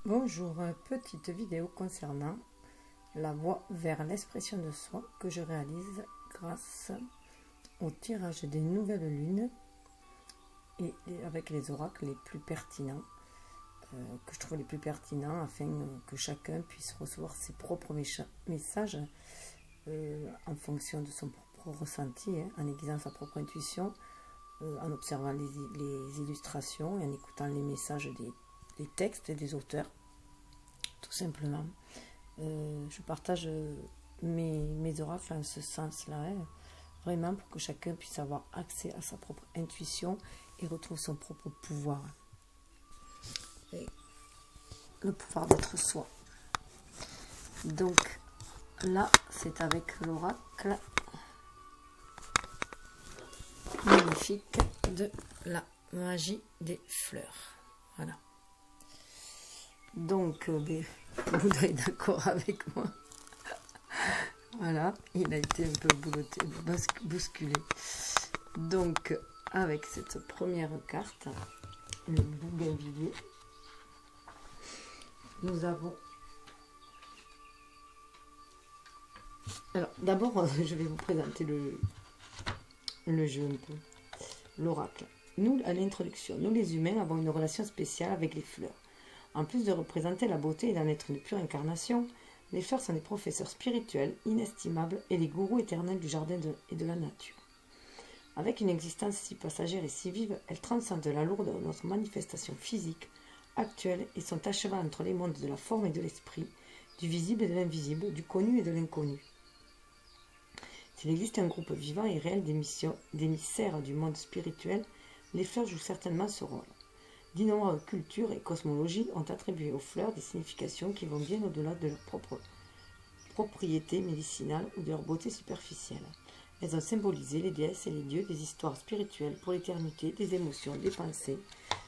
Bonjour, petite vidéo concernant la voie vers l'expression de soi que je réalise grâce au tirage des nouvelles lunes et avec les oracles les plus pertinents, que je trouve les plus pertinents afin que chacun puisse recevoir ses propres messages en fonction de son propre ressenti, en aiguisant sa propre intuition, en observant les illustrations et en écoutant les messages des textes et des auteurs. Tout simplement. Je partage mes oracles en ce sens-là, vraiment pour que chacun puisse avoir accès à sa propre intuition et retrouve son propre pouvoir. Et le pouvoir d'être soi. Donc là, c'est avec l'oracle magnifique de la magie des fleurs. Voilà. Donc, vous êtes d'accord avec moi. Voilà, il a été un peu bousculé. Donc, avec cette première carte, le bougainvillier, nous avons... Alors, d'abord, je vais vous présenter le jeu un peu, l'oracle. Nous, à l'introduction, nous les humains avons une relation spéciale avec les fleurs. En plus de représenter la beauté et d'en être une pure incarnation, les fleurs sont des professeurs spirituels inestimables et les gourous éternels du jardin et de la nature. Avec une existence si passagère et si vive, elles transcendent la lourdeur de notre manifestation physique actuelle et sont à cheval entre les mondes de la forme et de l'esprit, du visible et de l'invisible, du connu et de l'inconnu. S'il existe un groupe vivant et réel d'émissaires du monde spirituel, les fleurs jouent certainement ce rôle. D'innombrables cultures et cosmologies ont attribué aux fleurs des significations qui vont bien au-delà de leur propre propriété médicinale ou de leur beauté superficielle. Elles ont symbolisé les déesses et les dieux des histoires spirituelles pour l'éternité, des émotions, des pensées,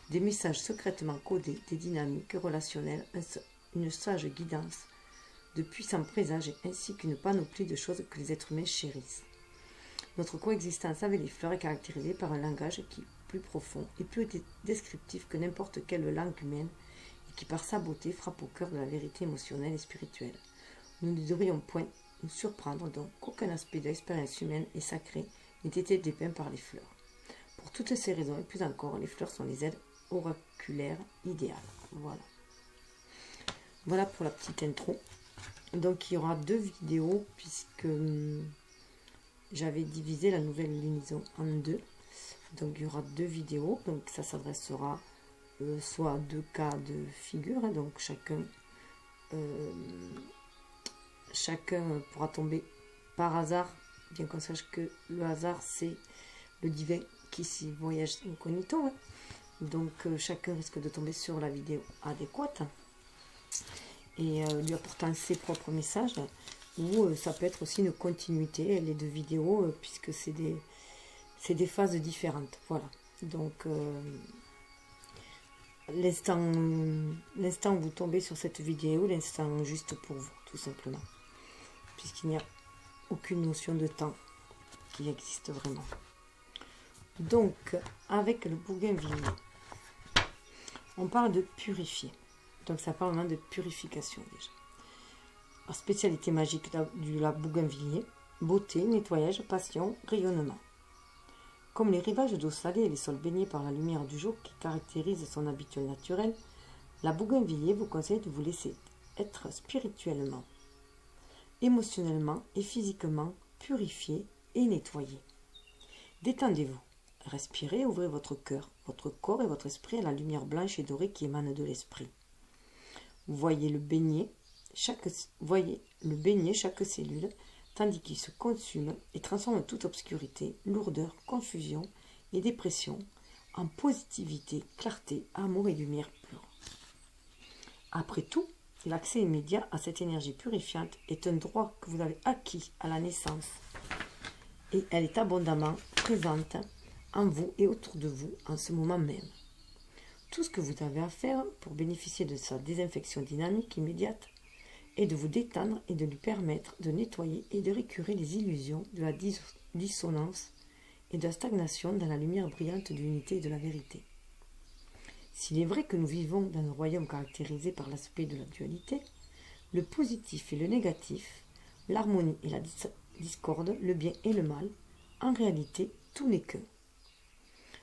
des messages secrètement codés, des dynamiques relationnelles, une sage guidance, de puissants présages ainsi qu'une panoplie de choses que les êtres humains chérissent. Notre coexistence avec les fleurs est caractérisée par un langage qui est plus profond et plus descriptif que n'importe quelle langue humaine et qui par sa beauté frappe au cœur de la vérité émotionnelle et spirituelle. Nous ne devrions point nous surprendre donc qu'aucun aspect de l'expérience humaine et sacrée n'ait été dépeint par les fleurs. Pour toutes ces raisons et plus encore, les fleurs sont les aides oraculaires idéales. Voilà pour la petite intro. Donc il y aura 2 vidéos puisque j'avais divisé la nouvelle lunaison en 2. Donc il y aura 2 vidéos. Donc ça s'adressera soit à 2 cas de figure. Donc chacun pourra tomber par hasard. Bien qu'on sache que le hasard c'est le divin qui s'y voyage incognito. Donc chacun risque de tomber sur la vidéo adéquate. Et lui apportant ses propres messages, ou ça peut être aussi une continuité, les 2 vidéos, puisque c'est des phases différentes. Voilà. Donc, l'instant où vous tombez sur cette vidéo, l'instant juste pour vous, tout simplement. Puisqu'il n'y a aucune notion de temps qui existe vraiment. Donc, avec le bougainvillier, on parle de purifier. Donc ça parle vraiment de purification déjà. La spécialité magique du bougainvillier, beauté, nettoyage, passion, rayonnement. Comme les rivages d'eau salée et les sols baignés par la lumière du jour qui caractérisent son habituel naturel, la bougainvillier vous conseille de vous laisser être spirituellement, émotionnellement et physiquement purifié et nettoyé. Détendez-vous, respirez, ouvrez votre cœur, votre corps et votre esprit à la lumière blanche et dorée qui émane de l'esprit. Voyez le baigner chaque cellule, tandis qu'il se consume et transforme toute obscurité, lourdeur, confusion et dépression en positivité, clarté, amour et lumière pure. Après tout, l'accès immédiat à cette énergie purifiante est un droit que vous avez acquis à la naissance et elle est abondamment présente en vous et autour de vous en ce moment même. Tout ce que vous avez à faire pour bénéficier de sa désinfection dynamique immédiate est de vous détendre et de lui permettre de nettoyer et de récurer les illusions de la dissonance et de la stagnation dans la lumière brillante de l'unité et de la vérité. S'il est vrai que nous vivons dans un royaume caractérisé par l'aspect de la dualité, le positif et le négatif, l'harmonie et la discorde, le bien et le mal, en réalité, tout n'est que.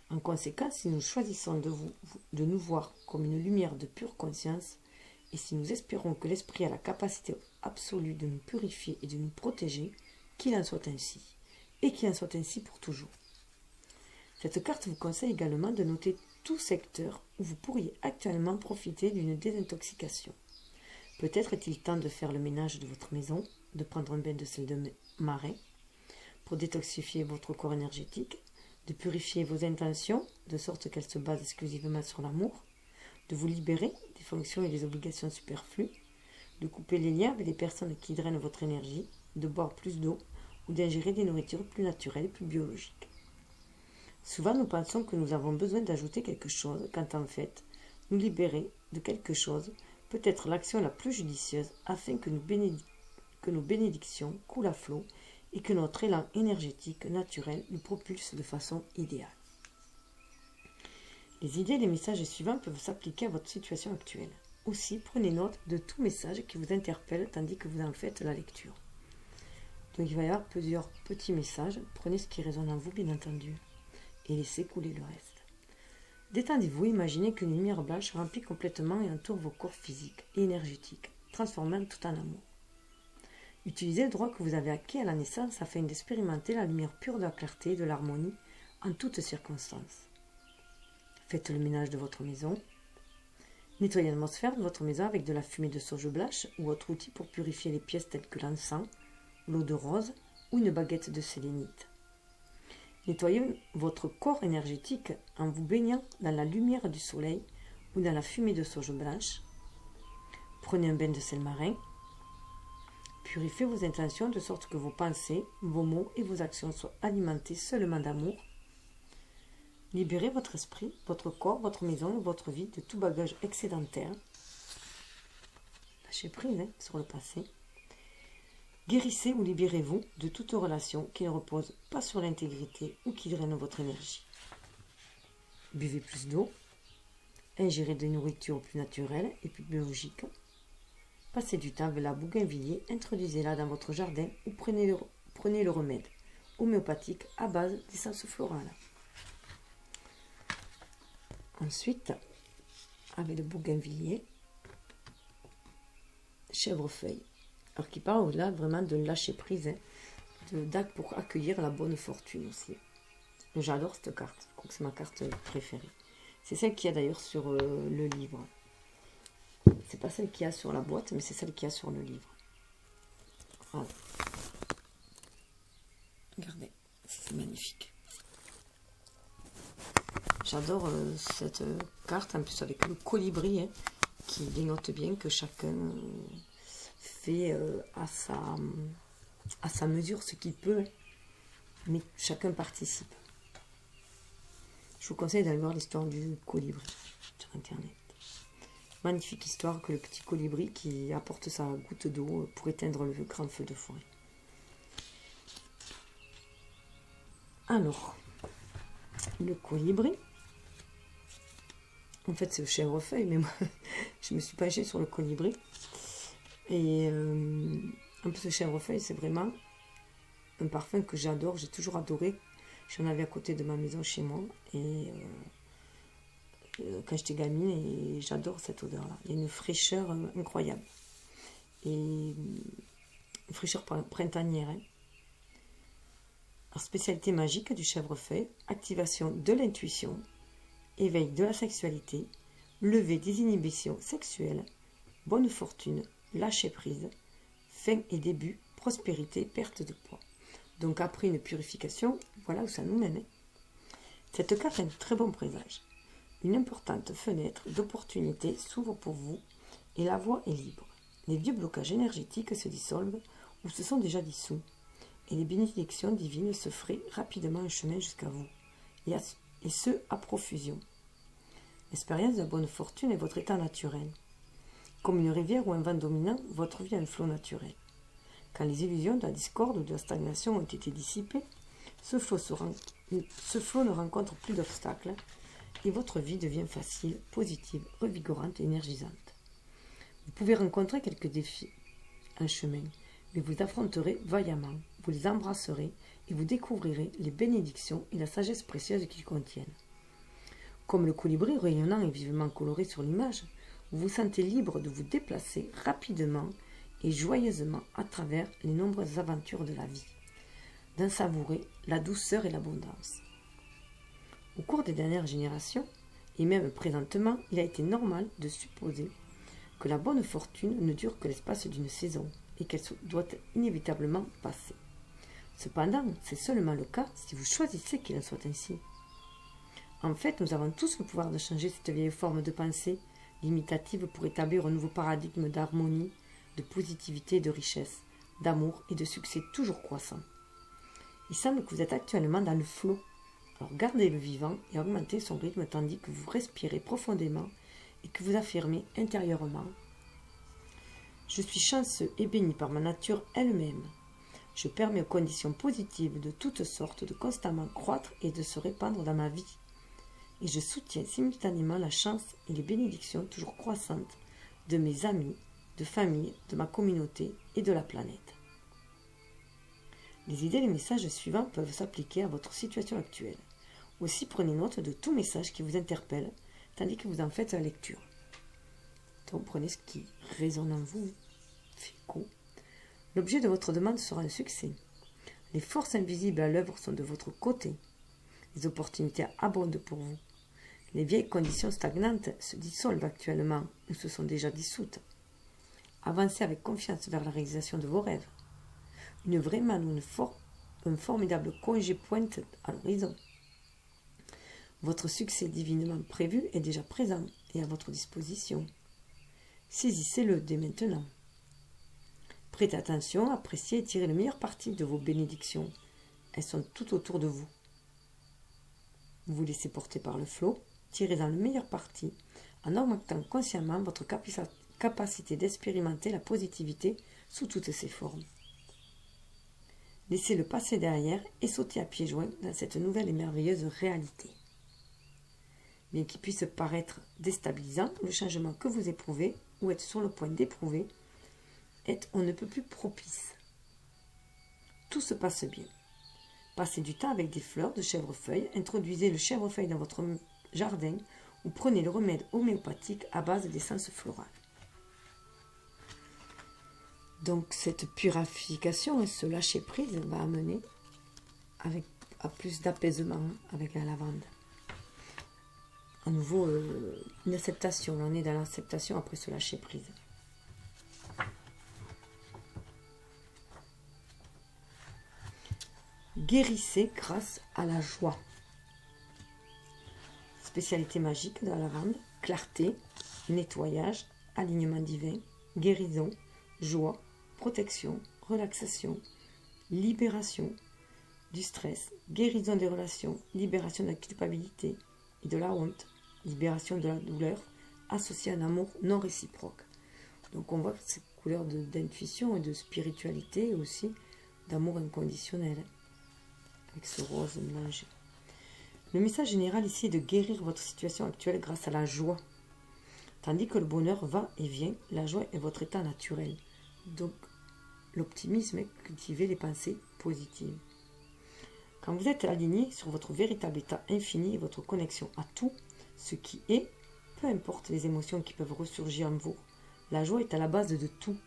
En conséquence, si nous choisissons de nous voir comme une lumière de pure conscience, et si nous espérons que l'esprit a la capacité absolue de nous purifier et de nous protéger, qu'il en soit ainsi, et qu'il en soit ainsi pour toujours. Cette carte vous conseille également de noter tout secteur où vous pourriez actuellement profiter d'une désintoxication. Peut-être est-il temps de faire le ménage de votre maison, de prendre un bain de sel de marin, pour détoxifier votre corps énergétique, de purifier vos intentions, de sorte qu'elles se basent exclusivement sur l'amour, de vous libérer des fonctions et des obligations superflues, de couper les liens avec les personnes qui drainent votre énergie, de boire plus d'eau ou d'ingérer des nourritures plus naturelles et plus biologiques. Souvent, nous pensons que nous avons besoin d'ajouter quelque chose, quand en fait, nous libérer de quelque chose peut être l'action la plus judicieuse afin que nos bénédictions coulent à flot et que notre élan énergétique naturel nous propulse de façon idéale. Les idées et les messages suivants peuvent s'appliquer à votre situation actuelle. Aussi, prenez note de tout message qui vous interpelle tandis que vous en faites la lecture. Donc il va y avoir plusieurs petits messages. Prenez ce qui résonne en vous, bien entendu, et laissez couler le reste. Détendez-vous, imaginez qu'une lumière blanche remplit complètement et entoure vos corps physiques et énergétiques, transformant tout en amour. Utilisez le droit que vous avez acquis à la naissance afin d'expérimenter la lumière pure de la clarté et de l'harmonie en toutes circonstances. Faites le ménage de votre maison. Nettoyez l'atmosphère de votre maison avec de la fumée de sauge blanche ou autre outil pour purifier les pièces telles que l'encens, l'eau de rose ou une baguette de sélénite. Nettoyez votre corps énergétique en vous baignant dans la lumière du soleil ou dans la fumée de sauge blanche. Prenez un bain de sel marin. Purifiez vos intentions de sorte que vos pensées, vos mots et vos actions soient alimentés seulement d'amour. Libérez votre esprit, votre corps, votre maison et votre vie de tout bagage excédentaire. Lâchez prise sur le passé. Guérissez ou libérez-vous de toute relation qui ne repose pas sur l'intégrité ou qui draine votre énergie. Buvez plus d'eau. Ingérez des nourritures plus naturelles et plus biologiques. Passez du temps avec la bougainvillier, introduisez-la dans votre jardin ou prenez le remède homéopathique à base d'essence florale. Ensuite, avec le bougainvillier, chèvrefeuille. Alors qui parle au-delà vraiment de lâcher prise, pour accueillir la bonne fortune aussi. J'adore cette carte, je crois que c'est ma carte préférée. C'est celle qu'il y a d'ailleurs sur le livre. C'est pas celle qu'il y a sur la boîte, mais c'est celle qu'il y a sur le livre. Voilà. Regardez, c'est magnifique. J'adore cette carte, en plus avec le colibri, qui dénote bien que chacun fait à sa mesure ce qu'il peut, mais chacun participe. Je vous conseille d'aller voir l'histoire du colibri sur internet. Magnifique histoire que le petit colibri qui apporte sa goutte d'eau pour éteindre le grand feu de forêt. Alors, le colibri, en fait c'est le chèvrefeuille, mais moi je me suis penchée sur le colibri. Et en plus le chèvrefeuille c'est vraiment un parfum que j'adore, j'ai toujours adoré. J'en avais à côté de ma maison chez moi et quand j'étais gamine, et j'adore cette odeur là. Il y a une fraîcheur incroyable et une fraîcheur printanière. Alors, spécialité magique du chèvrefeuille, activation de l'intuition, éveil de la sexualité, levée des inhibitions sexuelles, bonne fortune, lâcher prise, fin et début, prospérité, perte de poids. Donc après une purification, voilà où ça nous mène. Cette carte a un très bon présage. Une importante fenêtre d'opportunité s'ouvre pour vous et la voie est libre. Les vieux blocages énergétiques se dissolvent ou se sont déjà dissous et les bénédictions divines se feraient rapidement un chemin jusqu'à vous et ce à profusion. L'expérience de la bonne fortune est votre état naturel. Comme une rivière ou un vent dominant, votre vie a un flot naturel. Quand les illusions de la discorde ou de la stagnation ont été dissipées, ce flot ne rencontre plus d'obstacles et votre vie devient facile, positive, revigorante et énergisante. Vous pouvez rencontrer quelques défis en chemin, mais vous affronterez vaillamment, vous les embrasserez et vous découvrirez les bénédictions et la sagesse précieuse qu'ils contiennent. Comme le colibri rayonnant et vivement coloré sur l'image, vous vous sentez libre de vous déplacer rapidement et joyeusement à travers les nombreuses aventures de la vie, d'en savourer la douceur et l'abondance. Au cours des dernières générations, et même présentement, il a été normal de supposer que la bonne fortune ne dure que l'espace d'une saison et qu'elle doit inévitablement passer. Cependant, c'est seulement le cas si vous choisissez qu'il en soit ainsi. En fait, nous avons tous le pouvoir de changer cette vieille forme de pensée limitative pour établir un nouveau paradigme d'harmonie, de positivité et de richesse, d'amour et de succès toujours croissant. Il semble que vous êtes actuellement dans le flot. Alors gardez-le vivant et augmentez son rythme tandis que vous respirez profondément et que vous affirmez intérieurement « Je suis chanceux et béni par ma nature elle-même. Je permets aux conditions positives de toutes sortes de constamment croître et de se répandre dans ma vie. Et je soutiens simultanément la chance et les bénédictions toujours croissantes de mes amis, de famille, de ma communauté et de la planète. » Les idées et les messages suivants peuvent s'appliquer à votre situation actuelle. Aussi prenez note de tout message qui vous interpelle tandis que vous en faites la lecture. Donc prenez ce qui résonne en vous, fait écho. L'objet de votre demande sera un succès. Les forces invisibles à l'œuvre sont de votre côté. Les opportunités abondent pour vous. Les vieilles conditions stagnantes se dissolvent actuellement ou se sont déjà dissoutes. Avancez avec confiance vers la réalisation de vos rêves. Une vraie manne ou un formidable congé pointe à l'horizon. Votre succès divinement prévu est déjà présent et à votre disposition. Saisissez-le dès maintenant. Prêtez attention, appréciez et tirez le meilleur parti de vos bénédictions. Elles sont tout autour de vous. Vous vous laissez porter par le flot, tirez-en le meilleur parti en augmentant consciemment votre capacité d'expérimenter la positivité sous toutes ses formes. Laissez-le passer derrière et sautez à pieds joints dans cette nouvelle et merveilleuse réalité. Bien qu'il puisse paraître déstabilisant, le changement que vous éprouvez ou êtes sur le point d'éprouver est on ne peut plus propice. Tout se passe bien. Passez du temps avec des fleurs de chèvrefeuille, introduisez le chèvrefeuille dans votre jardin ou prenez le remède homéopathique à base d'essence florale. Donc cette purification et ce lâcher-prise va amener à plus d'apaisement avec la lavande. À nouveau, une acceptation. On est dans l'acceptation après ce lâcher-prise. Guérissez grâce à la joie. Spécialité magique de la lavande, clarté, nettoyage, alignement divin, guérison, joie, protection, relaxation, libération du stress, guérison des relations, libération de la culpabilité et de la honte, libération de la douleur, associée à un amour non réciproque. Donc on voit que cette couleur d'intuition et de spiritualité et aussi d'amour inconditionnel, avec ce rose mélangé. Le message général ici est de guérir votre situation actuelle grâce à la joie. Tandis que le bonheur va et vient, la joie est votre état naturel. Donc l'optimisme est cultiver les pensées positives. Quand vous êtes aligné sur votre véritable état infini et votre connexion à tout ce qui est, peu importe les émotions qui peuvent ressurgir en vous, la joie est à la base de tout.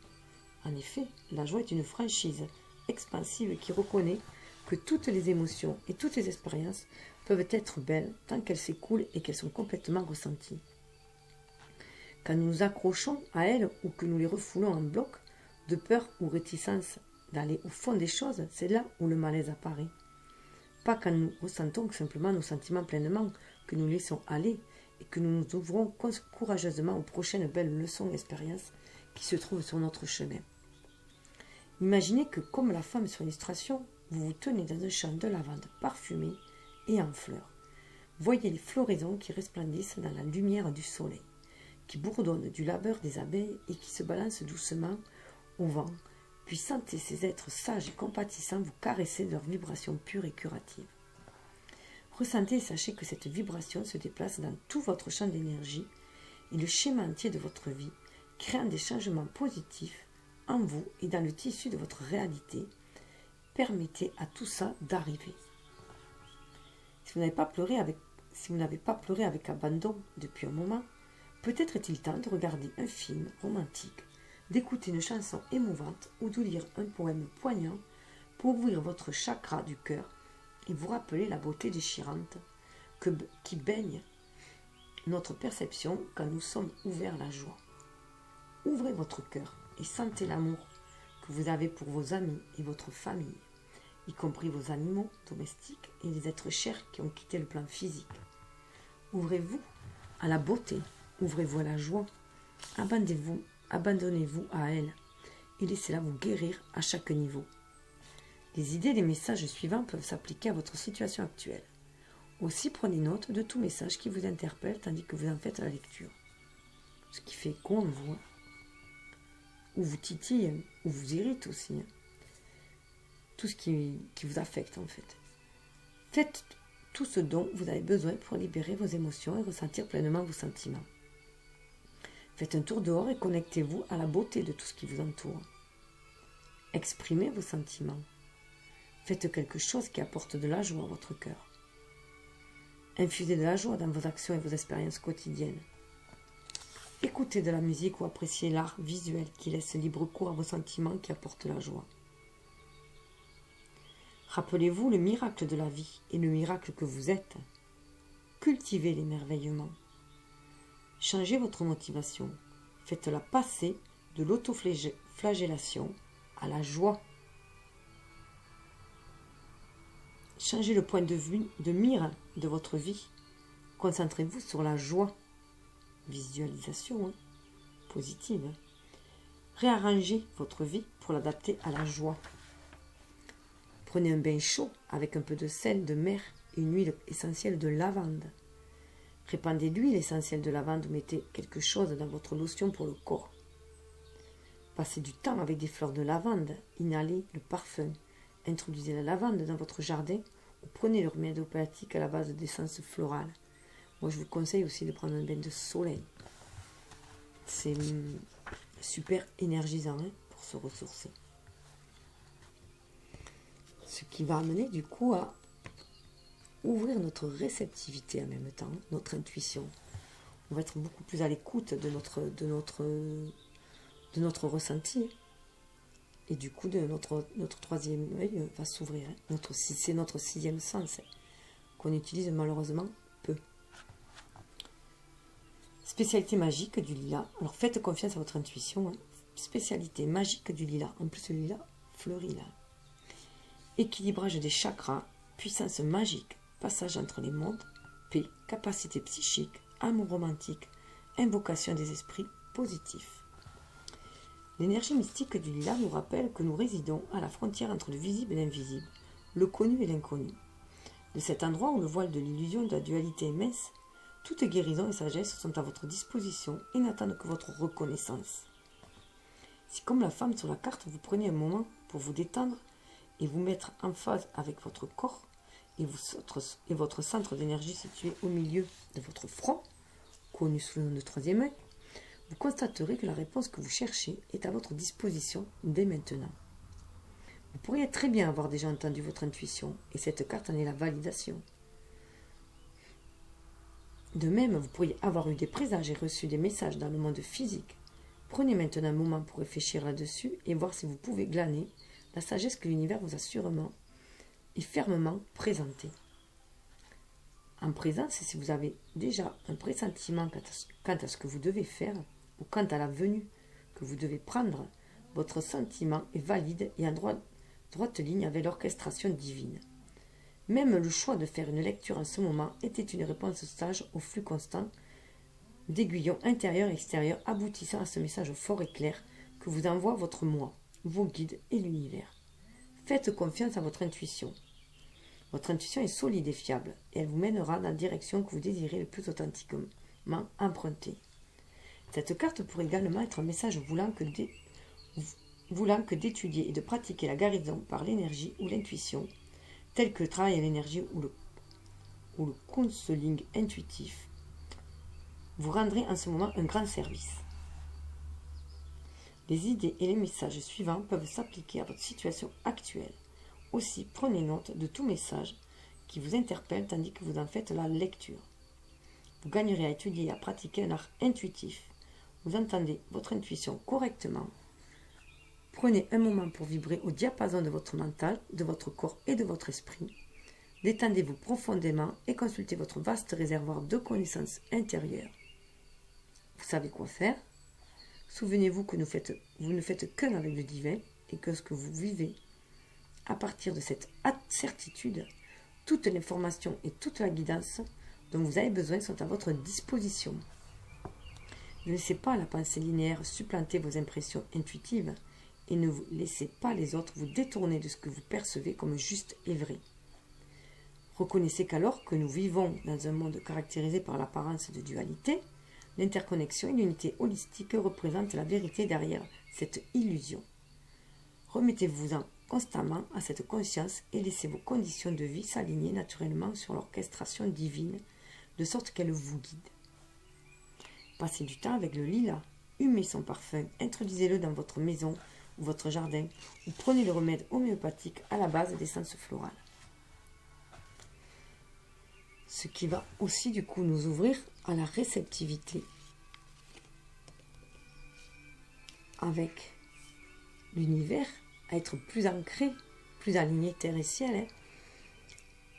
En effet, la joie est une franchise expansive qui reconnaît que toutes les émotions et toutes les expériences peuvent être belles tant qu'elles s'écoulent et qu'elles sont complètement ressenties. Quand nous nous accrochons à elles ou que nous les refoulons en bloc, de peur ou réticence d'aller au fond des choses, c'est là où le malaise apparaît. Pas quand nous ressentons simplement nos sentiments pleinement, que nous laissons aller et que nous nous ouvrons courageusement aux prochaines belles leçons et expériences qui se trouvent sur notre chemin. Imaginez que, comme la femme sur l'illustration, vous vous tenez dans un champ de lavande parfumé et en fleurs. Voyez les floraisons qui resplendissent dans la lumière du soleil, qui bourdonnent du labeur des abeilles et qui se balancent doucement au vent, puis sentez ces êtres sages et compatissants vous caresser de leurs vibrations pures et curatives. Ressentez et sachez que cette vibration se déplace dans tout votre champ d'énergie et le schéma entier de votre vie, créant des changements positifs en vous et dans le tissu de votre réalité. Permettez à tout ça d'arriver. Si vous n'avez pas pleuré avec abandon depuis un moment, peut-être est-il temps de regarder un film romantique, d'écouter une chanson émouvante ou de lire un poème poignant pour ouvrir votre chakra du cœur et vous rappeler la beauté déchirante qui baigne notre perception quand nous sommes ouverts à la joie. Ouvrez votre cœur et sentez l'amour que vous avez pour vos amis et votre famille, y compris vos animaux domestiques et les êtres chers qui ont quitté le plan physique. Ouvrez-vous à la beauté, ouvrez-vous à la joie, abandonnez-vous à elle et laissez-la vous guérir à chaque niveau. Les idées des messages suivants peuvent s'appliquer à votre situation actuelle. Aussi, prenez note de tout message qui vous interpelle tandis que vous en faites la lecture. Ce qui fait écho en vous, ou vous titille, ou vous irrite aussi. Tout ce qui vous affecte en fait. Faites tout ce dont vous avez besoin pour libérer vos émotions et ressentir pleinement vos sentiments. Faites un tour dehors et connectez-vous à la beauté de tout ce qui vous entoure. Exprimez vos sentiments. Faites quelque chose qui apporte de la joie à votre cœur. Infusez de la joie dans vos actions et vos expériences quotidiennes. Écoutez de la musique ou appréciez l'art visuel qui laisse libre cours à vos sentiments qui apportent la joie. Rappelez-vous le miracle de la vie et le miracle que vous êtes. Cultivez l'émerveillement. Changez votre motivation. Faites-la passer de l'autoflagellation à la joie. Changez le point de vue de mire de votre vie. Concentrez-vous sur la joie. Visualisation positive. Réarrangez votre vie pour l'adapter à la joie. Prenez un bain chaud avec un peu de sel de mer et une huile essentielle de lavande. Répandez l'huile essentielle de lavande ou mettez quelque chose dans votre lotion pour le corps. Passez du temps avec des fleurs de lavande, inhalez le parfum. Introduisez la lavande dans votre jardin ou prenez le remède homéopathique à la base d'essences florales. Moi, je vous conseille aussi de prendre un bain de soleil. C'est super énergisant pour se ressourcer. Ce qui va amener du coup à ouvrir notre réceptivité en même temps, notre intuition. On va être beaucoup plus à l'écoute de notre ressenti. Et du coup, notre troisième œil va s'ouvrir. C'est notre sixième sens qu'on utilise malheureusement peu. Spécialité magique du lilas. Alors faites confiance à votre intuition. Spécialité magique du lilas. En plus, le lilas fleurit là. Équilibrage des chakras, puissance magique, passage entre les mondes, paix, capacité psychique, amour romantique, invocation des esprits positifs. L'énergie mystique du lilas nous rappelle que nous résidons à la frontière entre le visible et l'invisible, le connu et l'inconnu. De cet endroit où le voile de l'illusion de la dualité est mince, toute guérison et sagesse sont à votre disposition et n'attendent que votre reconnaissance. Si comme la femme sur la carte, vous prenez un moment pour vous détendre et vous mettre en phase avec votre corps et votre centre d'énergie situé au milieu de votre front, connu sous le nom de troisième œil, vous constaterez que la réponse que vous cherchez est à votre disposition dès maintenant. Vous pourriez très bien avoir déjà entendu votre intuition, et cette carte en est la validation. De même, vous pourriez avoir eu des présages et reçu des messages dans le monde physique. Prenez maintenant un moment pour réfléchir là-dessus et voir si vous pouvez glaner la sagesse que l'univers vous a sûrement et fermement présentée. En présence, si vous avez déjà un pressentiment quant à ce que vous devez faire ou quant à la venue que vous devez prendre, votre sentiment est valide et en droite ligne avec l'orchestration divine. Même le choix de faire une lecture en ce moment était une réponse sage au flux constant d'aiguillons intérieurs et extérieurs aboutissant à ce message fort et clair que vous envoie votre moi, vos guides et l'univers. Faites confiance à votre intuition. Votre intuition est solide et fiable et elle vous mènera dans la direction que vous désirez le plus authentiquement emprunter. Cette carte pourrait également être un message voulant que d'étudier et de pratiquer la guérison par l'énergie ou l'intuition, telle que le travail à l'énergie ou le counseling intuitif, vous rendrez en ce moment un grand service. Les idées et les messages suivants peuvent s'appliquer à votre situation actuelle. Aussi, prenez note de tout message qui vous interpelle tandis que vous en faites la lecture. Vous gagnerez à étudier et à pratiquer un art intuitif. Vous entendez votre intuition correctement. Prenez un moment pour vibrer au diapason de votre mental, de votre corps et de votre esprit. Détendez-vous profondément et consultez votre vaste réservoir de connaissances intérieures. Vous savez quoi faire? Souvenez-vous que vous ne faites qu'un avec le divin et que ce que vous vivez, à partir de cette certitude, toute l'information et toute la guidance dont vous avez besoin sont à votre disposition. Ne laissez pas la pensée linéaire supplanter vos impressions intuitives et ne vous laissez pas les autres vous détourner de ce que vous percevez comme juste et vrai. Reconnaissez qu'alors que nous vivons dans un monde caractérisé par l'apparence de dualité, l'interconnexion et l'unité holistique représentent la vérité derrière cette illusion. Remettez-vous-en constamment à cette conscience et laissez vos conditions de vie s'aligner naturellement sur l'orchestration divine, de sorte qu'elle vous guide. Passez du temps avec le lilas, humez son parfum, introduisez-le dans votre maison ou votre jardin, ou prenez le remède homéopathique à la base d'essences florales. Ce qui va aussi du coup nous ouvrir à la réceptivité avec l'univers, à être plus ancré, plus aligné terre et ciel,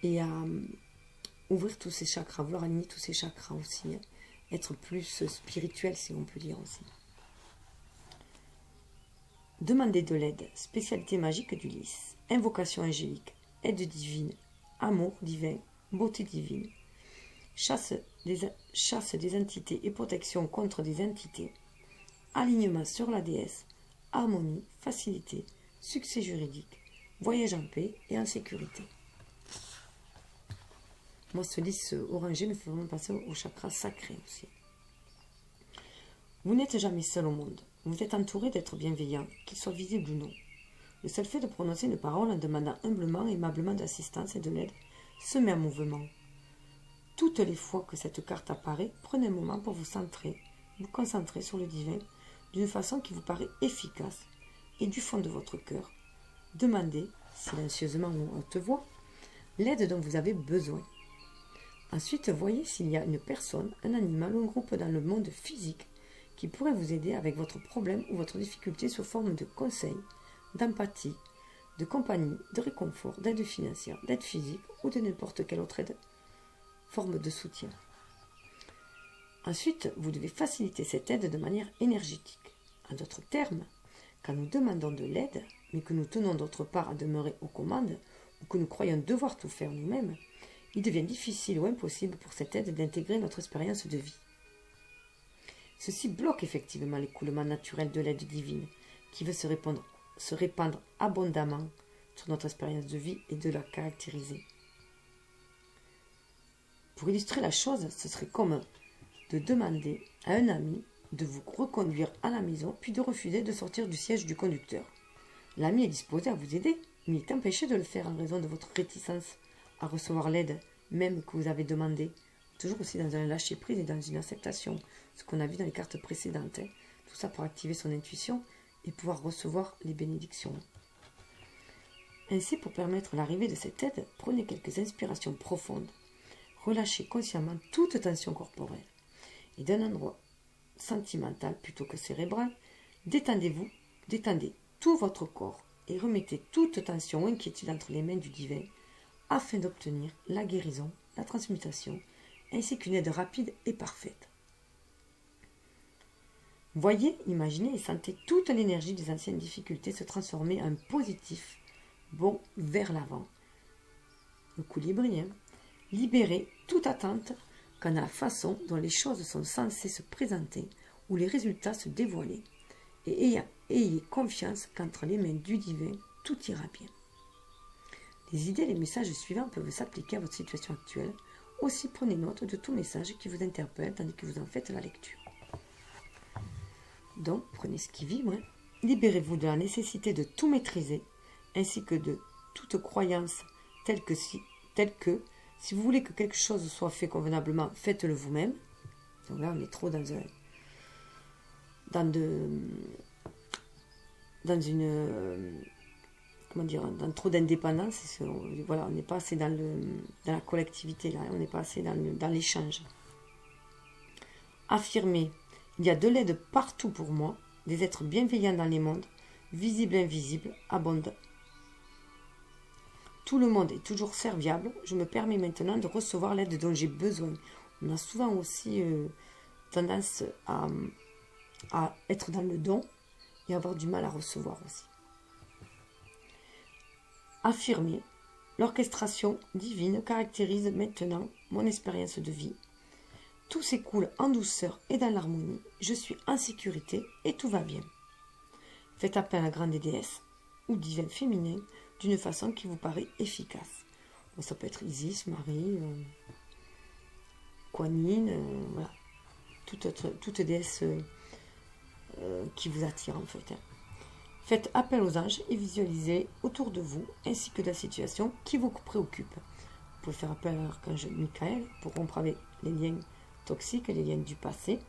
et à ouvrir tous ces chakras, vouloir aligner tous ces chakras aussi, être plus spirituel si on peut dire aussi. Demandez de l'aide, spécialité magique du lys, invocation angélique, aide divine, amour divin, beauté divine, chasse des entités et protection contre des entités, alignement sur la déesse, harmonie, facilité, succès juridique, voyage en paix et en sécurité. Moi, ce lys orangé me fait vraiment passer au chakra sacré aussi. Vous n'êtes jamais seul au monde. Vous êtes entouré d'êtres bienveillants, qu'ils soient visibles ou non. Le seul fait de prononcer une parole en demandant humblement et aimablement d'assistance et de l'aide se met en mouvement. Toutes les fois que cette carte apparaît, prenez un moment pour vous concentrer sur le divin d'une façon qui vous paraît efficace et du fond de votre cœur. Demandez, silencieusement ou en haute voix, l'aide dont vous avez besoin. Ensuite, voyez s'il y a une personne, un animal ou un groupe dans le monde physique qui pourrait vous aider avec votre problème ou votre difficulté sous forme de conseils, d'empathie, de compagnie, de réconfort, d'aide financière, d'aide physique ou de n'importe quelle autre aide, forme de soutien. Ensuite, vous devez faciliter cette aide de manière énergétique. En d'autres termes, quand nous demandons de l'aide, mais que nous tenons d'autre part à demeurer aux commandes, ou que nous croyons devoir tout faire nous-mêmes, il devient difficile ou impossible pour cette aide d'intégrer notre expérience de vie. Ceci bloque effectivement l'écoulement naturel de l'aide divine, qui veut se répandre abondamment sur notre expérience de vie et de la caractériser. Pour illustrer la chose, ce serait comme de demander à un ami de vous reconduire à la maison, puis de refuser de sortir du siège du conducteur. L'ami est disposé à vous aider, mais il est empêché de le faire en raison de votre réticence à recevoir l'aide, même que vous avez demandé. Toujours aussi dans un lâcher-prise et dans une acceptation, ce qu'on a vu dans les cartes précédentes. Tout ça pour activer son intuition et pouvoir recevoir les bénédictions. Ainsi, pour permettre l'arrivée de cette aide, prenez quelques inspirations profondes. Relâchez consciemment toute tension corporelle. Et d'un endroit sentimental plutôt que cérébral, détendez tout votre corps et remettez toute tension ou inquiétude entre les mains du divin afin d'obtenir la guérison, la transmutation, ainsi qu'une aide rapide et parfaite. Voyez, imaginez et sentez toute l'énergie des anciennes difficultés se transformer en positif, bon vers l'avant. Le colibri, libérez toute attente quant à la façon dont les choses sont censées se présenter ou les résultats se dévoiler. Et ayez confiance qu'entre les mains du divin, tout ira bien. Les idées et les messages suivants peuvent s'appliquer à votre situation actuelle. Aussi, prenez note de tout message qui vous interpelle tandis que vous en faites la lecture. Donc, prenez ce qui vibre. Libérez-vous de la nécessité de tout maîtriser, ainsi que de toute croyance telle que Si vous voulez que quelque chose soit fait convenablement, faites-le vous-même. Donc là, on est trop dans dans trop d'indépendance. Voilà, on n'est pas assez dans la collectivité, là, on n'est pas assez dans l'échange. Affirmez, il y a de l'aide partout pour moi, des êtres bienveillants dans les mondes, visibles et invisibles, abondants. Tout le monde est toujours serviable, je me permets maintenant de recevoir l'aide dont j'ai besoin. On a souvent aussi tendance à être dans le don et avoir du mal à recevoir aussi. Affirmer, l'orchestration divine caractérise maintenant mon expérience de vie. Tout s'écoule en douceur et dans l'harmonie. Je suis en sécurité et tout va bien. Faites appel à la grande déesse ou divin féminin d'une façon qui vous paraît efficace. Bon, ça peut être Isis, Marie, Kuan Yin, voilà. Toute déesse qui vous attire en fait. Faites appel aux anges et visualisez autour de vous ainsi que de la situation qui vous préoccupe. Vous pouvez faire appel à l'archange Michael pour rompre avec les liens toxiques, les liens du passé,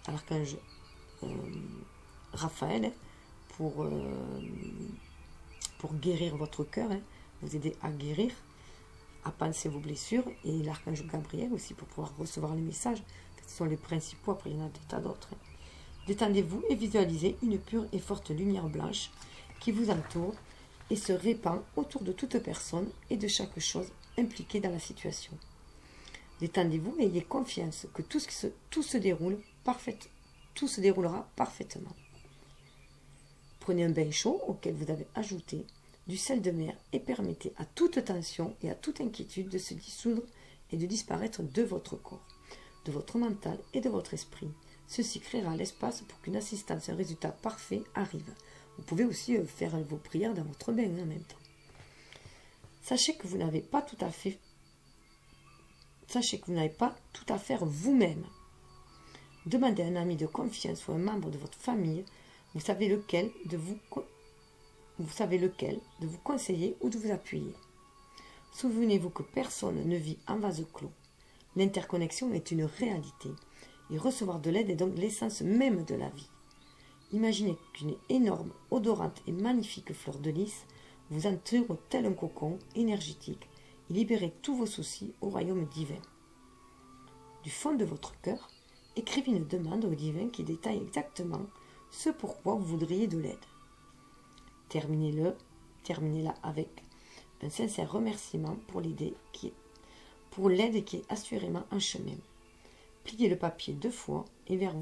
à l'archange Raphaël pour guérir votre cœur, vous aider à guérir, à penser vos blessures, et l'archange Gabriel aussi pour pouvoir recevoir les messages. Ce sont les principaux, après il y en a des tas d'autres. Détendez-vous et visualisez une pure et forte lumière blanche qui vous entoure et se répand autour de toute personne et de chaque chose impliquée dans la situation. Détendez-vous et ayez confiance que tout se déroulera parfaitement. Prenez un bain chaud auquel vous avez ajouté du sel de mer et permettez à toute tension et à toute inquiétude de se dissoudre et de disparaître de votre corps, de votre mental et de votre esprit. Ceci créera l'espace pour qu'une assistance et un résultat parfait arrivent. Vous pouvez aussi faire vos prières dans votre bain en même temps. Sachez que vous n'avez pas tout à faire vous-même. Demandez à un ami de confiance ou un membre de votre famille, vous savez lequel de vous conseiller ou de vous appuyer. Souvenez-vous que personne ne vit en vase clos. L'interconnexion est une réalité. Et recevoir de l'aide est donc l'essence même de la vie. Imaginez qu'une énorme, odorante et magnifique fleur de lys vous entoure tel un cocon énergétique et libérez tous vos soucis au royaume divin. Du fond de votre cœur, écrivez une demande au divin qui détaille exactement ce pourquoi vous voudriez de l'aide. Terminez-la avec un sincère remerciement pour l'aide qui est assurément en chemin. Pliez le papier 2 fois et vers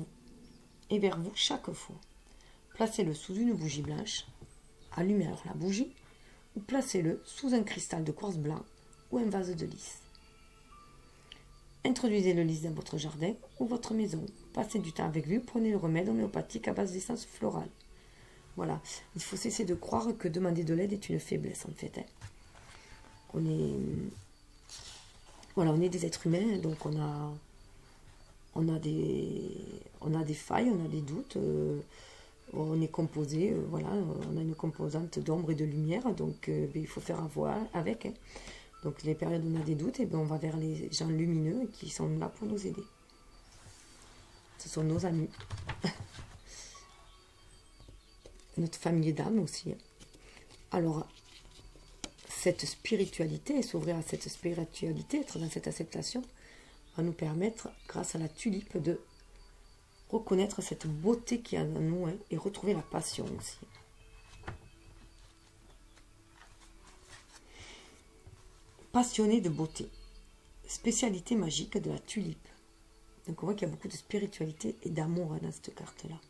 vous chaque fois. Placez-le sous une bougie blanche. Allumez alors la bougie ou placez-le sous un cristal de quartz blanc ou un vase de lys. Introduisez le lys dans votre jardin ou votre maison. Passez du temps avec lui, prenez le remède homéopathique à base d'essence florale. Voilà, il faut cesser de croire que demander de l'aide est une faiblesse en fait. On est des êtres humains, donc on a des failles, on a des doutes, on est composé, on a une composante d'ombre et de lumière, donc il faut faire avec. Donc les périodes où on a des doutes, on va vers les gens lumineux qui sont là pour nous aider. Ce sont nos amis. Notre famille d'âme aussi. Alors, cette spiritualité, s'ouvrir à cette spiritualité, être dans cette acceptation, va nous permettre, grâce à la tulipe, de reconnaître cette beauté qui est en nous et retrouver la passion aussi. Passionné de beauté, spécialité magique de la tulipe. Donc on voit qu'il y a beaucoup de spiritualité et d'amour dans cette carte-là,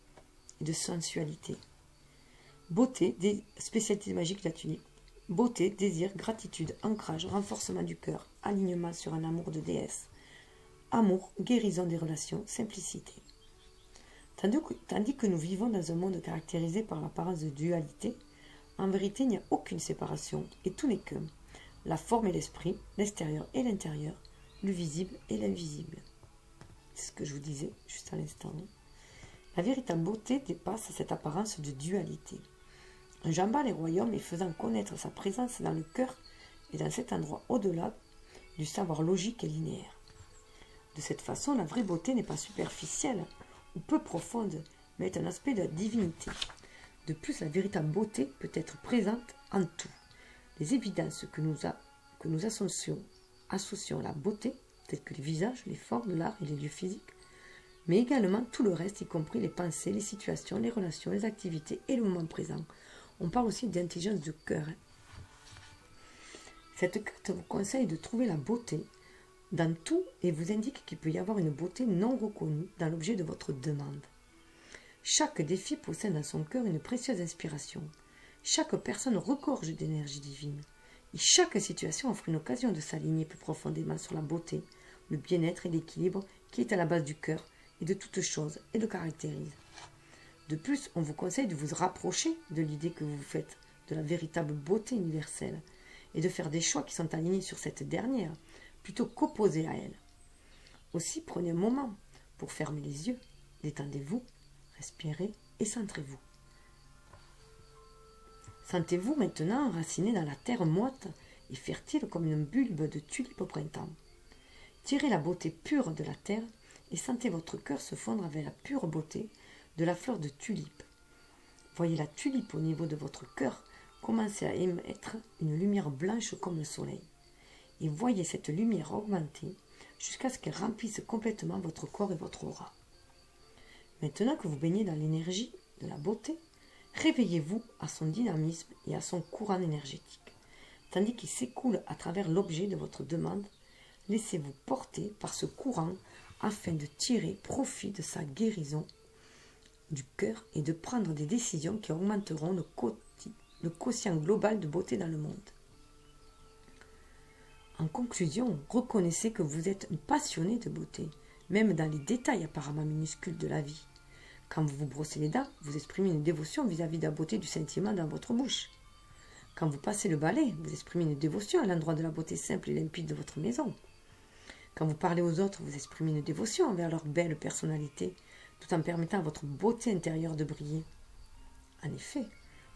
et de sensualité. Beauté, spécialité magique de la tulipe. Beauté, désir, gratitude, ancrage, renforcement du cœur, alignement sur un amour de déesse. Amour, guérison des relations, simplicité. Tandis que nous vivons dans un monde caractérisé par l'apparence de dualité, en vérité il n'y a aucune séparation et tout n'est qu'un. La forme et l'esprit, l'extérieur et l'intérieur, le visible et l'invisible. C'est ce que je vous disais juste à l'instant. La véritable beauté dépasse cette apparence de dualité. Enjambant les royaumes et faisant connaître sa présence dans le cœur et dans cet endroit au-delà, du savoir logique et linéaire. De cette façon, la vraie beauté n'est pas superficielle ou peu profonde, mais est un aspect de la divinité. De plus, la véritable beauté peut être présente en tout. Les évidences que nous associons à la beauté, telles que les visages, les formes, l'art et les lieux physiques, mais également tout le reste, y compris les pensées, les situations, les relations, les activités et le moment présent. On parle aussi d'intelligence de cœur. Cette carte vous conseille de trouver la beauté dans tout et vous indique qu'il peut y avoir une beauté non reconnue dans l'objet de votre demande. Chaque défi possède dans son cœur une précieuse inspiration. Chaque personne regorge d'énergie divine. Et chaque situation offre une occasion de s'aligner plus profondément sur la beauté, le bien-être et l'équilibre qui est à la base du cœur et de toute chose et le caractérise. De plus, on vous conseille de vous rapprocher de l'idée que vous faites de la véritable beauté universelle et de faire des choix qui sont alignés sur cette dernière plutôt qu'opposés à elle. Aussi, prenez un moment pour fermer les yeux, détendez-vous, respirez et centrez-vous. Sentez-vous maintenant enraciné dans la terre moite et fertile comme une bulbe de tulipe au printemps. Tirez la beauté pure de la terre et sentez votre cœur se fondre avec la pure beauté de la fleur de tulipe. Voyez la tulipe au niveau de votre cœur commencer à émettre une lumière blanche comme le soleil. Et voyez cette lumière augmenter jusqu'à ce qu'elle remplisse complètement votre corps et votre aura. Maintenant que vous baignez dans l'énergie de la beauté, réveillez-vous à son dynamisme et à son courant énergétique. Tandis qu'il s'écoule à travers l'objet de votre demande, laissez-vous porter par ce courant afin de tirer profit de sa guérison du cœur et de prendre des décisions qui augmenteront le quotient global de beauté dans le monde. En conclusion, reconnaissez que vous êtes une passionnée de beauté, même dans les détails apparemment minuscules de la vie. Quand vous vous brossez les dents, vous exprimez une dévotion vis-à-vis de la beauté du sentiment dans votre bouche. Quand vous passez le balai, vous exprimez une dévotion à l'endroit de la beauté simple et limpide de votre maison. Quand vous parlez aux autres, vous exprimez une dévotion envers leur belle personnalité, tout en permettant à votre beauté intérieure de briller. En effet,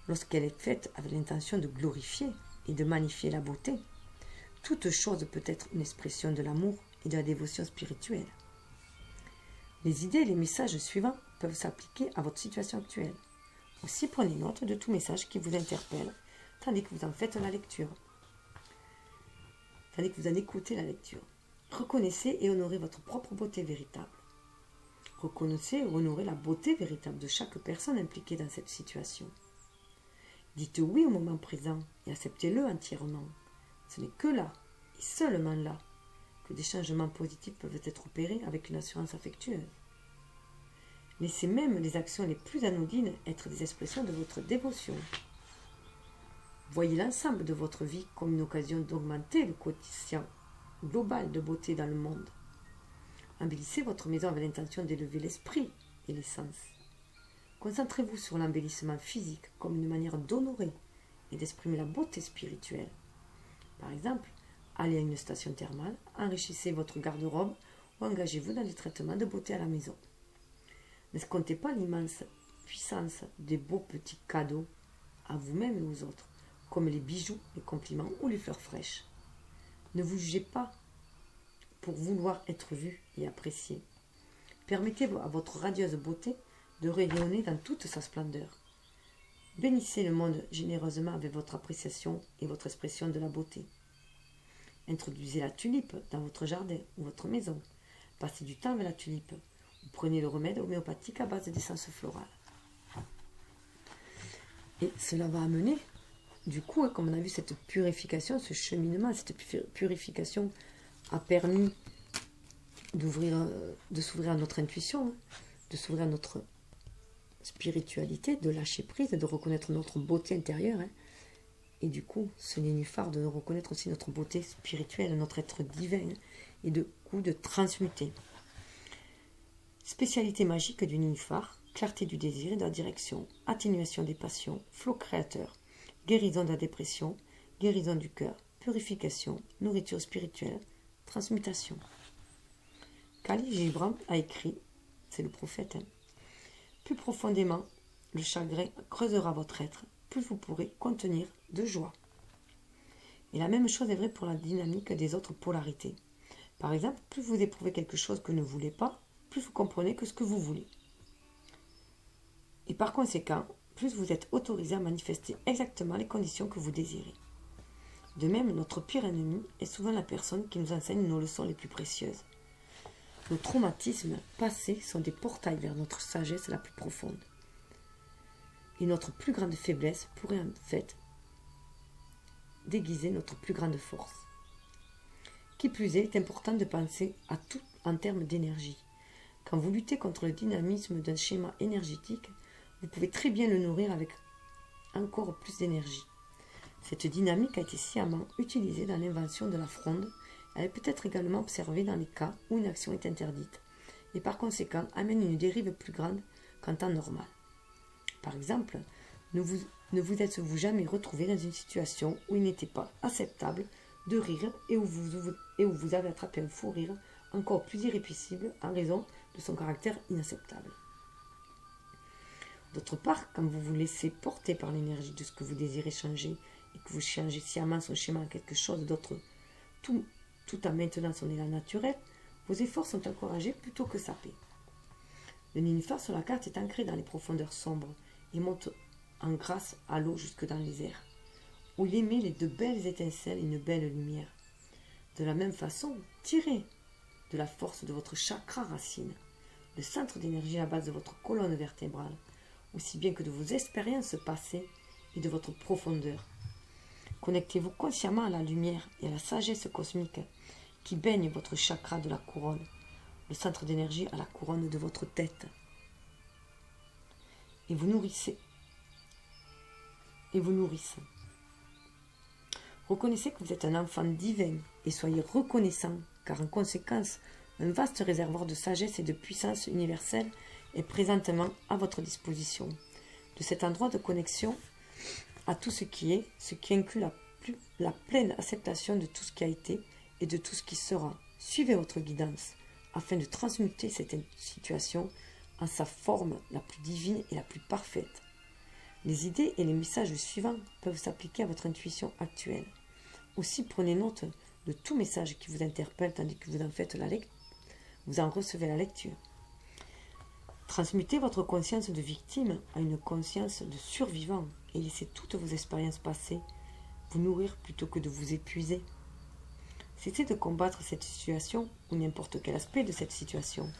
lorsqu'elle est faite avec l'intention de glorifier et de magnifier la beauté, toute chose peut être une expression de l'amour et de la dévotion spirituelle. Les idées et les messages suivants peuvent s'appliquer à votre situation actuelle. Aussi, prenez note de tout message qui vous interpelle, tandis que vous en faites la lecture. Tandis que vous en écoutez la lecture. Reconnaissez et honorez votre propre beauté véritable. Reconnaissez et honorez la beauté véritable de chaque personne impliquée dans cette situation. Dites oui au moment présent et acceptez-le entièrement. Ce n'est que là, et seulement là, que des changements positifs peuvent être opérés avec une assurance affectueuse. Laissez même les actions les plus anodines être des expressions de votre dévotion. Voyez l'ensemble de votre vie comme une occasion d'augmenter le quotient global de beauté dans le monde. Embellissez votre maison avec l'intention d'élever l'esprit et les sens. Concentrez-vous sur l'embellissement physique comme une manière d'honorer et d'exprimer la beauté spirituelle. Par exemple, allez à une station thermale, enrichissez votre garde-robe ou engagez-vous dans les traitements de beauté à la maison. N'escomptez pas l'immense puissance des beaux petits cadeaux à vous-même et aux autres, comme les bijoux, les compliments ou les fleurs fraîches. Ne vous jugez pas pour vouloir être vu et apprécié. Permettez à votre radieuse beauté de rayonner dans toute sa splendeur. Bénissez le monde généreusement avec votre appréciation et votre expression de la beauté. Introduisez la tulipe dans votre jardin ou votre maison. Passez du temps avec la tulipe. Ou prenez le remède homéopathique à base d'essence florale. Et cela va amener, du coup, comme on a vu, cette purification, ce cheminement, cette purification a permis de s'ouvrir à notre intuition, de s'ouvrir à notre spiritualité, de lâcher prise, de reconnaître notre beauté intérieure. Et du coup, ce nénuphar de reconnaître aussi notre beauté spirituelle, notre être divin, et de coup de transmuter. Spécialité magique du nénuphar, clarté du désir et de la direction, atténuation des passions, flot créateur, guérison de la dépression, guérison du cœur, purification, nourriture spirituelle, transmutation. Khalil Gibran a écrit, c'est le prophète, plus profondément, le chagrin creusera votre être, plus vous pourrez contenir de joie. Et la même chose est vraie pour la dynamique des autres polarités. Par exemple, plus vous éprouvez quelque chose que ne voulez pas, plus vous comprenez que ce que vous voulez. Et par conséquent, plus vous êtes autorisé à manifester exactement les conditions que vous désirez. De même, notre pire ennemi est souvent la personne qui nous enseigne nos leçons les plus précieuses. Nos traumatismes passés sont des portails vers notre sagesse la plus profonde. Et notre plus grande faiblesse pourrait en fait déguiser notre plus grande force. Qui plus est, il est important de penser à tout en termes d'énergie. Quand vous luttez contre le dynamisme d'un schéma énergétique, vous pouvez très bien le nourrir avec encore plus d'énergie. Cette dynamique a été sciemment utilisée dans l'invention de la fronde. Elle peut être également observée dans les cas où une action est interdite et par conséquent amène une dérive plus grande qu'en temps normal. Par exemple, ne vous êtes-vous jamais retrouvé dans une situation où il n'était pas acceptable de rire et où vous avez attrapé un fou rire encore plus irrépressible en raison de son caractère inacceptable. D'autre part, quand vous vous laissez porter par l'énergie de ce que vous désirez changer et que vous changez sciemment son schéma en quelque chose d'autre, tout en maintenant son élan naturel, vos efforts sont encouragés plutôt que sapés. Le nénuphar sur la carte est ancré dans les profondeurs sombres et monte en grâce à l'eau jusque dans les airs, où il émet de belles étincelles et une belle lumière. De la même façon, tirez de la force de votre chakra racine, le centre d'énergie à la base de votre colonne vertébrale, aussi bien que de vos expériences passées et de votre profondeur. Connectez-vous consciemment à la lumière et à la sagesse cosmique qui baigne votre chakra de la couronne, le centre d'énergie à la couronne de votre tête. Et vous nourrissez. Reconnaissez que vous êtes un enfant divin et soyez reconnaissant, car en conséquence, un vaste réservoir de sagesse et de puissance universelle est présentement à votre disposition. De cet endroit de connexion à tout ce qui est, ce qui inclut la pleine acceptation de tout ce qui a été et de tout ce qui sera. Suivez votre guidance afin de transmuter cette situation en sa forme la plus divine et la plus parfaite. Les idées et les messages suivants peuvent s'appliquer à votre intuition actuelle. Aussi, prenez note de tout message qui vous interpelle tandis que vous en recevez la lecture. Transmutez votre conscience de victime à une conscience de survivant et laissez toutes vos expériences passées vous nourrir plutôt que de vous épuiser. Cessez de combattre cette situation ou n'importe quel aspect de cette situation.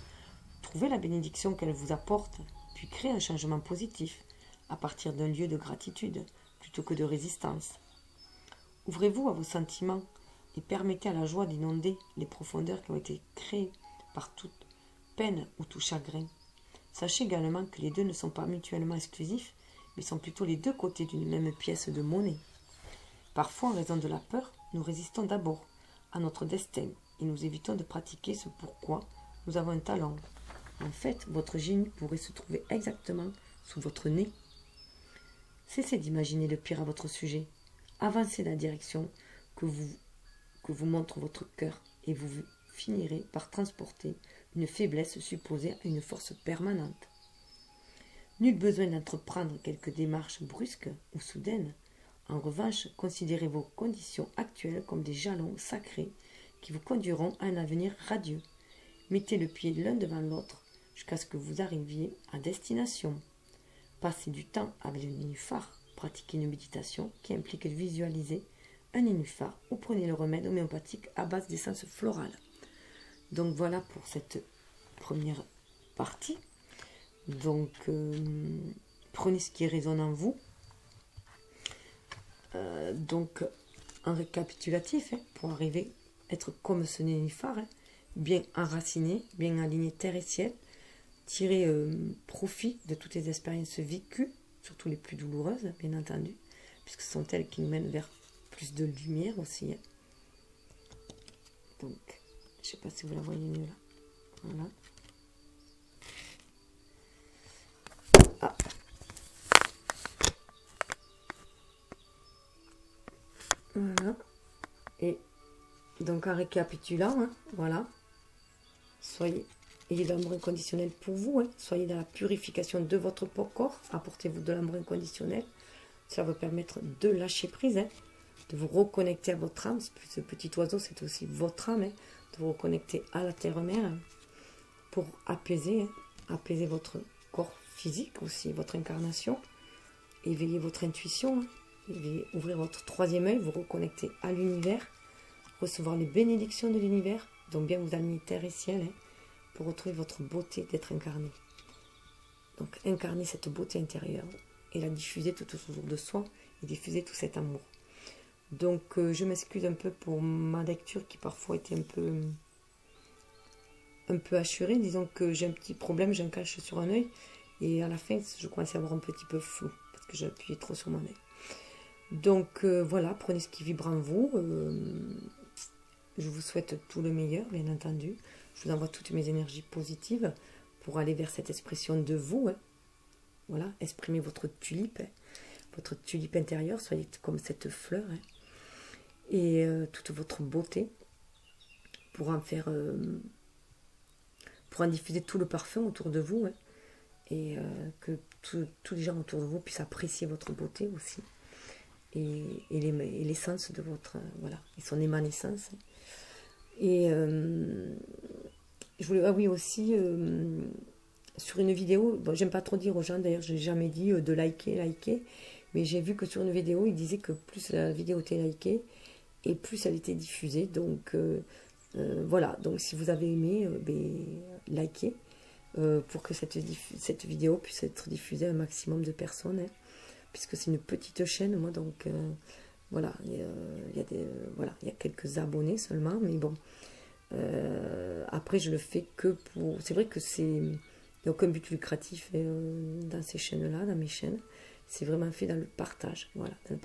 Trouvez la bénédiction qu'elle vous apporte, puis créez un changement positif à partir d'un lieu de gratitude plutôt que de résistance. Ouvrez-vous à vos sentiments et permettez à la joie d'inonder les profondeurs qui ont été créées par toute peine ou tout chagrin. Sachez également que les deux ne sont pas mutuellement exclusifs, mais sont plutôt les deux côtés d'une même pièce de monnaie. Parfois, en raison de la peur, nous résistons d'abord à notre destin et nous évitons de pratiquer ce pourquoi nous avons un talent. En fait, votre génie pourrait se trouver exactement sous votre nez. Cessez d'imaginer le pire à votre sujet. Avancez dans la direction que vous montre votre cœur et vous finirez par transporter une faiblesse supposée à une force permanente. Nul besoin d'entreprendre quelques démarches brusques ou soudaines. En revanche, considérez vos conditions actuelles comme des jalons sacrés qui vous conduiront à un avenir radieux. Mettez le pied l'un devant l'autre jusqu'à ce que vous arriviez à destination. Passez du temps avec le nénuphar. Pratiquez une méditation qui implique de visualiser un nénuphar ou prenez le remède homéopathique à base d'essence florale. Donc voilà pour cette première partie. Donc prenez ce qui résonne en vous. Donc en récapitulatif, pour arriver à être comme ce nénuphar, bien enraciné, bien aligné terre et ciel, tirer profit de toutes les expériences vécues, surtout les plus douloureuses, bien entendu, puisque ce sont elles qui nous mènent vers plus de lumière aussi. Donc, je ne sais pas si vous la voyez mieux là. Voilà. Ah. Voilà. Et donc en récapitulant, voilà. Ayez de l'amour inconditionnel pour vous, soyez dans la purification de votre corps, apportez-vous de l'amour inconditionnel, ça va vous permettre de lâcher prise, de vous reconnecter à votre âme. Ce petit oiseau, c'est aussi votre âme, hein, de vous reconnecter à la terre-mère, hein, pour apaiser, hein, apaiser votre corps physique aussi, votre incarnation, éveiller votre intuition, hein, ouvrir votre troisième œil, vous reconnecter à l'univers, recevoir les bénédictions de l'univers, donc bien vous aligner terre et ciel, hein, pour retrouver votre beauté d'être incarné. Donc incarner cette beauté intérieure et la diffuser tout autour de soi et diffuser tout cet amour. Donc je m'excuse un peu pour ma lecture qui parfois était un peu hachurée. Disons que j'ai un petit problème, j'ai un cache sur un œil et à la fin je commence à avoir un petit peu flou parce que j'ai appuyé trop sur mon œil. Donc voilà, prenez ce qui vibre en vous. Je vous souhaite tout le meilleur, bien entendu. Je vous envoie toutes mes énergies positives pour aller vers cette expression de vous. Hein. Voilà, exprimez votre tulipe intérieure, soyez comme cette fleur. Hein. Et toute votre beauté pour en faire... pour en diffuser tout le parfum autour de vous. Hein. Et que tous les gens autour de vous puissent apprécier votre beauté aussi. Et l'essence de votre... voilà, et son émanescence. Et je voulais... Ah oui, aussi... sur une vidéo, bon, j'aime pas trop dire aux gens, d'ailleurs je n'ai jamais dit de liker, mais j'ai vu que sur une vidéo, il disait que plus la vidéo était likée, et plus elle était diffusée, donc voilà, donc si vous avez aimé, likez, pour que cette vidéo puisse être diffusée à un maximum de personnes, hein, puisque c'est une petite chaîne, moi, donc voilà, il y a quelques abonnés seulement, mais bon, après je le fais que pour, c'est vrai que c'est... Il n'y a aucun but lucratif dans ces chaînes-là, dans mes chaînes. C'est vraiment fait dans le partage, voilà, dans le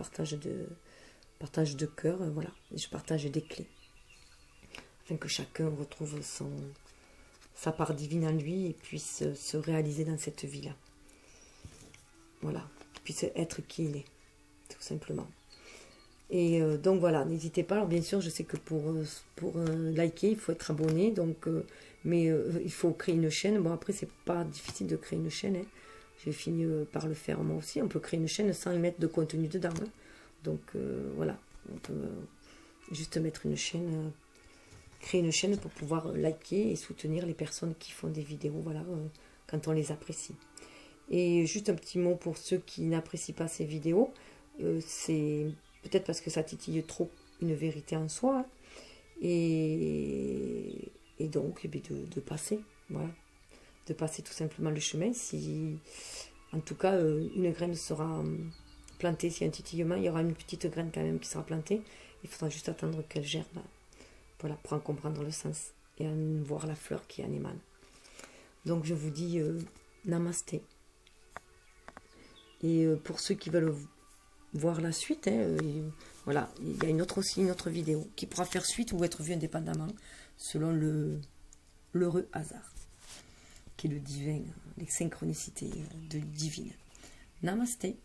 partage de cœur, voilà. Je partage des clés, afin que chacun retrouve sa part divine en lui et puisse se réaliser dans cette vie-là. Voilà, puisse être qui il est, tout simplement. Et donc voilà, n'hésitez pas. Alors bien sûr, je sais que pour liker, il faut être abonné, donc... mais il faut créer une chaîne. Bon, après, c'est pas difficile de créer une chaîne. Hein. J'ai fini par le faire moi aussi. On peut créer une chaîne sans y mettre de contenu dedans. Hein. Donc, voilà. On peut juste mettre une chaîne, créer une chaîne pour pouvoir liker et soutenir les personnes qui font des vidéos, voilà, quand on les apprécie. Et juste un petit mot pour ceux qui n'apprécient pas ces vidéos. C'est peut-être parce que ça titille trop une vérité en soi. Hein. Et donc, de passer, voilà, de passer tout simplement le chemin. Si, en tout cas, une graine sera plantée, s'il y a un titillement, il y aura une petite graine quand même qui sera plantée. Il faudra juste attendre qu'elle germe, voilà, pour en comprendre le sens et en voir la fleur qui en émane. Donc, je vous dis namasté. Et pour ceux qui veulent voir la suite, hein, voilà, il y a aussi une autre vidéo qui pourra faire suite ou être vue indépendamment, selon l'heureux hasard, qui est le divin, les synchronicités divines. Namasté.